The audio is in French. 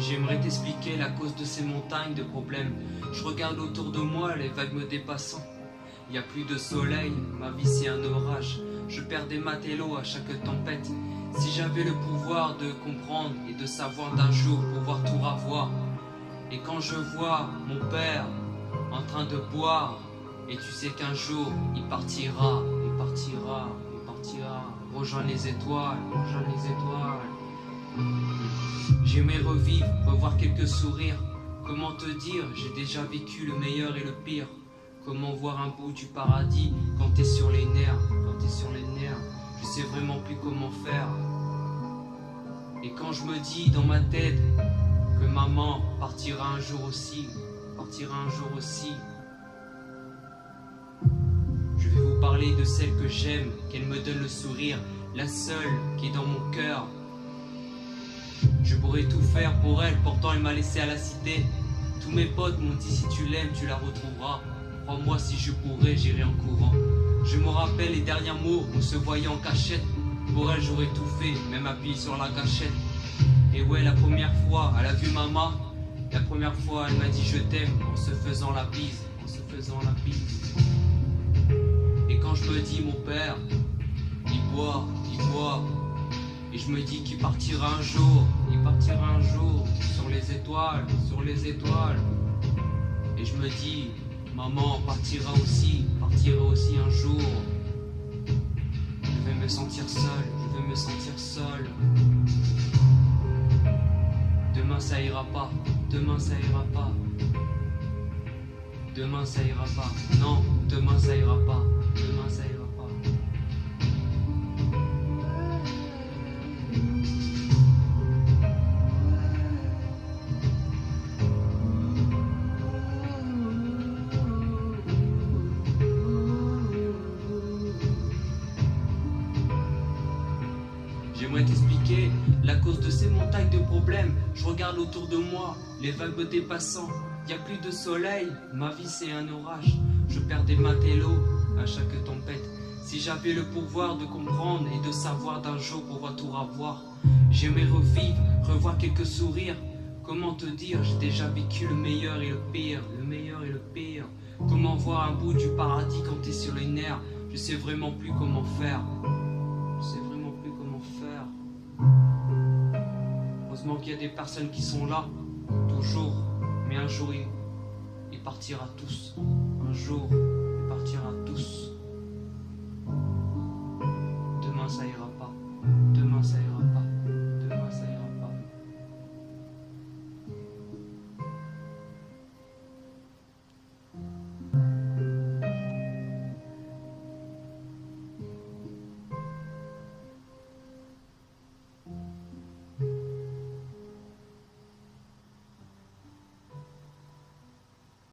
J'aimerais t'expliquer la cause de ces montagnes de problèmes. Je regarde autour de moi, les vagues me dépassant. Il n'y a plus de soleil, ma vie c'est un orage. Je perds des matelots à chaque tempête. Si j'avais le pouvoir de comprendre et de savoir d'un jour pouvoir tout revoir. Et quand je vois mon père en train de boire, et tu sais qu'un jour il partira, il partira, il partira, rejoindre les étoiles, rejoindre les étoiles. J'aimerais revivre, revoir quelques sourires. Comment te dire, j'ai déjà vécu le meilleur et le pire. Comment voir un bout du paradis quand t'es sur les nerfs, quand t'es sur les nerfs. Je sais vraiment plus comment faire. Et quand je me dis dans ma tête que maman partira un jour aussi, partira un jour aussi, je vais vous parler de celle que j'aime, qu'elle me donne le sourire, la seule qui est dans mon cœur. Je pourrais tout faire pour elle, pourtant elle m'a laissé à la cité. Tous mes potes m'ont dit si tu l'aimes, tu la retrouveras. Crois-moi, si je pourrais, j'irai en courant. Je me rappelle les derniers mots, on se voyait en cachette. Pour elle, j'aurais tout fait, même appuyé sur la gâchette. Et ouais, la première fois, elle a vu maman. La première fois, elle m'a dit je t'aime, en se faisant la bise, en se faisant la bise. Et quand je me dis mon père, il boit, il boit. Et je me dis qu'il partira un jour, il partira un jour sur les étoiles, sur les étoiles. Et je me dis, maman partira aussi un jour. Je vais me sentir seul, je vais me sentir seul. Demain ça ira pas, demain ça ira pas. Demain ça ira pas, non, demain ça ira pas, demain ça ira pas. J'aimerais t'expliquer la cause de ces montagnes de problèmes. Je regarde autour de moi, les vagues me dépassant. Y a plus de soleil, ma vie c'est un orage. Je perds des matelots à chaque tempête. Si j'avais le pouvoir de comprendre et de savoir d'un jour pouvoir tout revoir, j'aimerais revivre, revoir quelques sourires. Comment te dire, j'ai déjà vécu le meilleur et le pire, le meilleur et le pire. Comment voir un bout du paradis quand t'es sur les nerfs. Je sais vraiment plus comment faire. Je sais vraiment plus comment faire. Heureusement qu'il y a des personnes qui sont là, toujours. Mais un jour, il partira tous. Un jour, il partira tous.